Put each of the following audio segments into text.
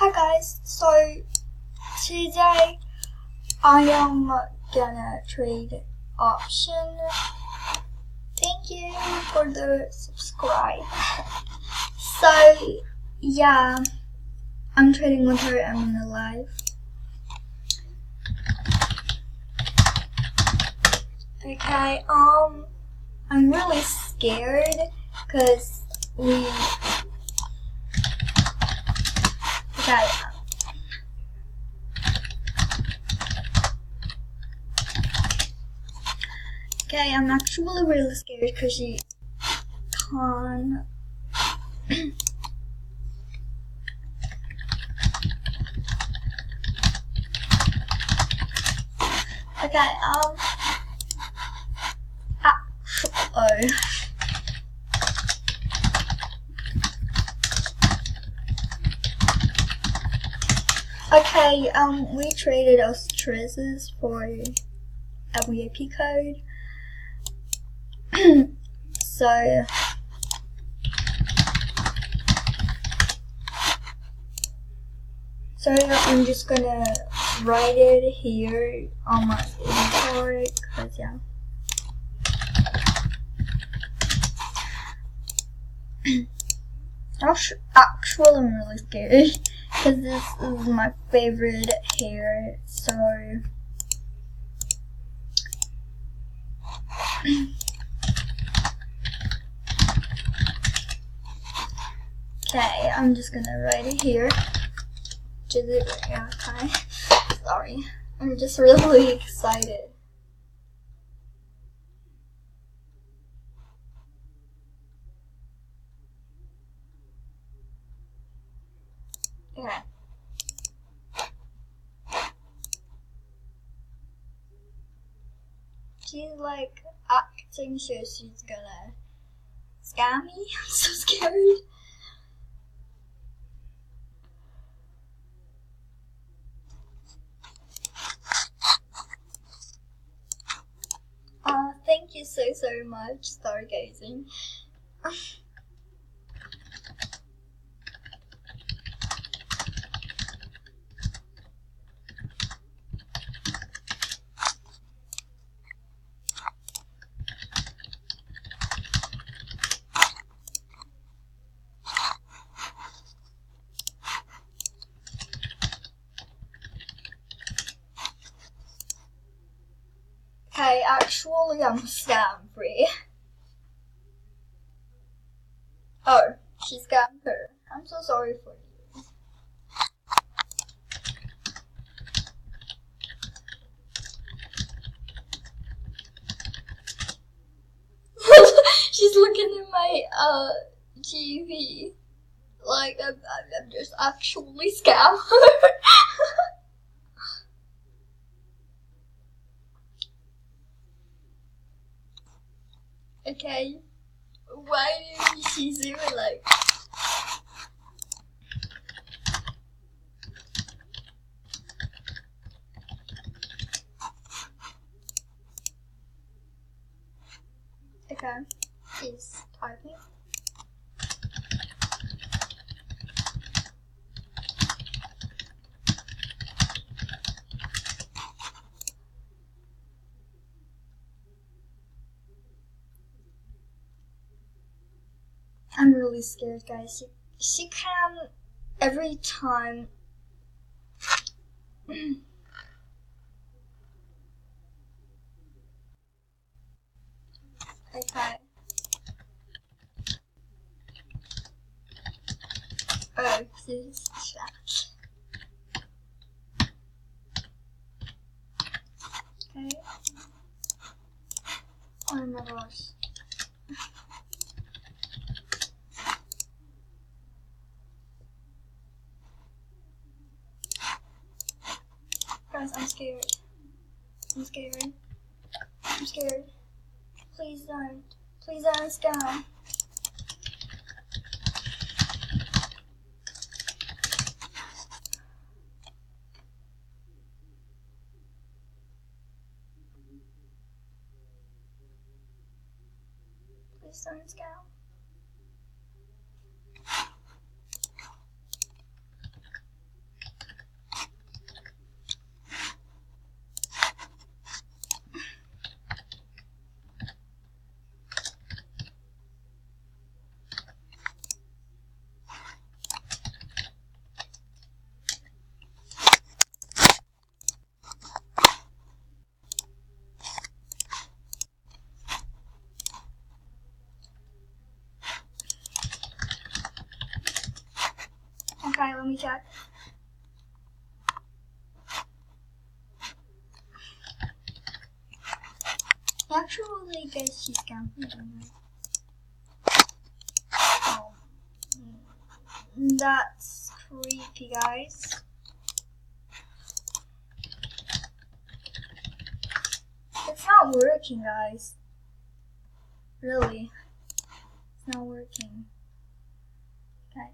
Hi guys, so today I am gonna trade option. Thank you for the subscribe. So yeah, I'm trading with her. I'm in the live. Okay, I'm really scared because Okay, I'm actually really scared because she can't. Okay, Okay, we traded our stresses for a VIP code. So I'm just gonna write it here on my inventory, cause yeah. Actually, I'm really scared because this is my favorite hair. So okay, I'm just gonna write it here. Okay, sorry, I'm just really excited. Okay. She's like acting sure she's gonna scam me. I'm so scared. Thank you so much, stargazing. Okay, actually I'm scam free. Oh, she scammed her. I'm so sorry for you. She's looking at my TV like I'm just actually scam her. Okay, why did she do it like? Okay, she's typing. I'm really scared, guys. She can every time. Okay. Oh, she's chat. Okay. Oh my gosh. Guys, I'm scared. I'm scared. I'm scared. Please don't. Please don't scam. Please don't scam. Okay, let me check. Actually, guys, she scammed me. Oh, that's creepy, guys. It's not working, guys. Really, it's not working. Okay.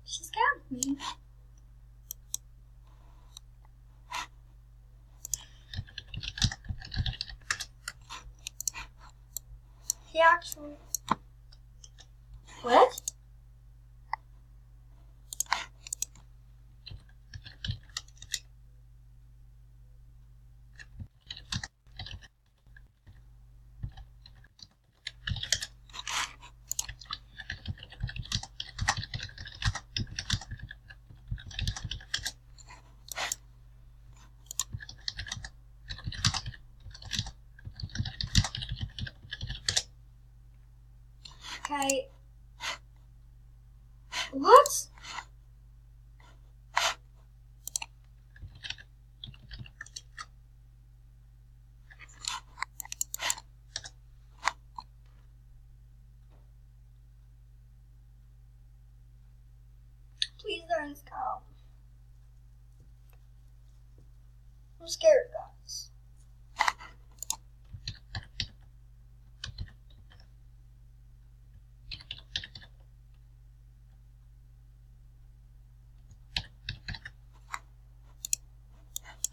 She scammed me. He actually. What? Okay. What? Please don't scam. I'm scared, guys.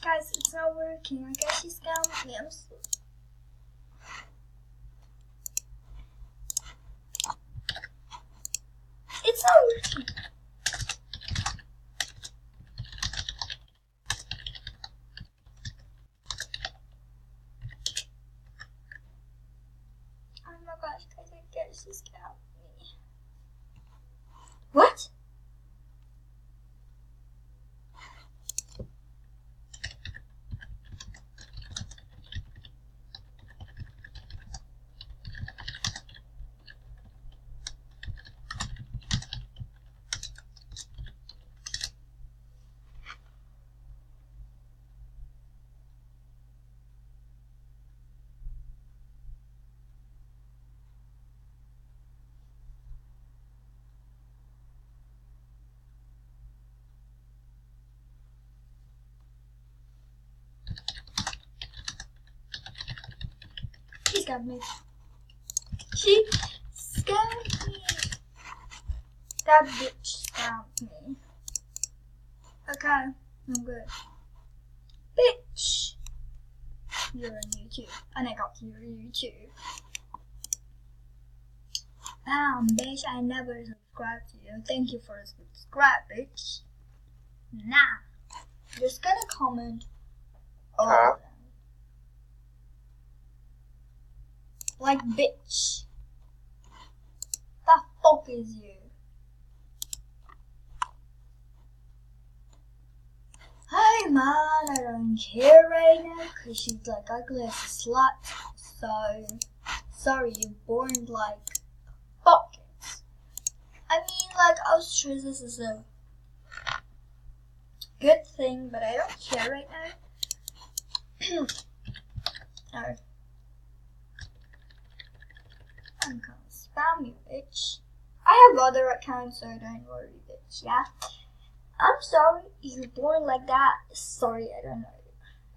Guys, it's not working. I guess she scammed me. I'm so... It's not working. Oh my gosh, guys, I guess she scammed me. What? She scammed me. She scammed me. That bitch scammed me. Okay, I'm good. Bitch! You're on YouTube. And I got your YouTube. Bitch, I never subscribed to you. Thank you for subscribe, bitch. Nah. Just gonna comment all of them. Like, bitch. The fuck is you? Hey man, I don't care right now because she's like ugly as a slut. So, sorry, you're born like buckets. I mean, like, I was sure this is a good thing, but I don't care right now. No. I'm gonna spam you, bitch. I have other accounts, so don't worry, bitch, yeah? I'm sorry you're born like that. Sorry, I don't know.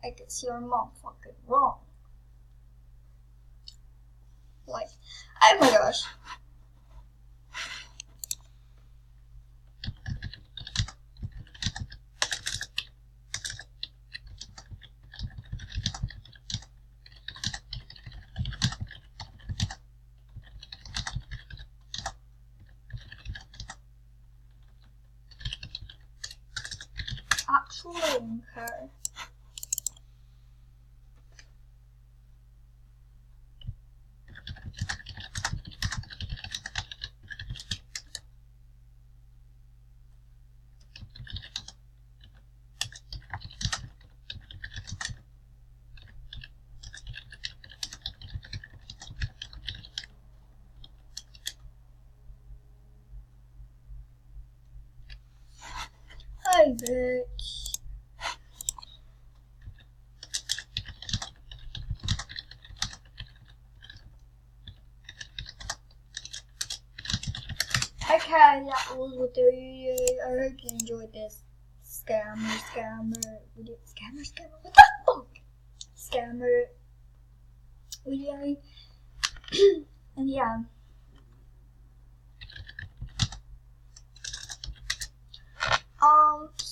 I guess your mom fucking wrong. Like, oh my gosh. Actually, I don't care. Bye, bitch. Okay, that was the video. I hope you enjoyed this Skammer video. Skammer, what the fuck? Skammer video. And yeah.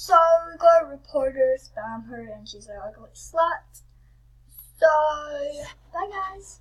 So we got a reporter spam her and she's an ugly slut. So, bye guys.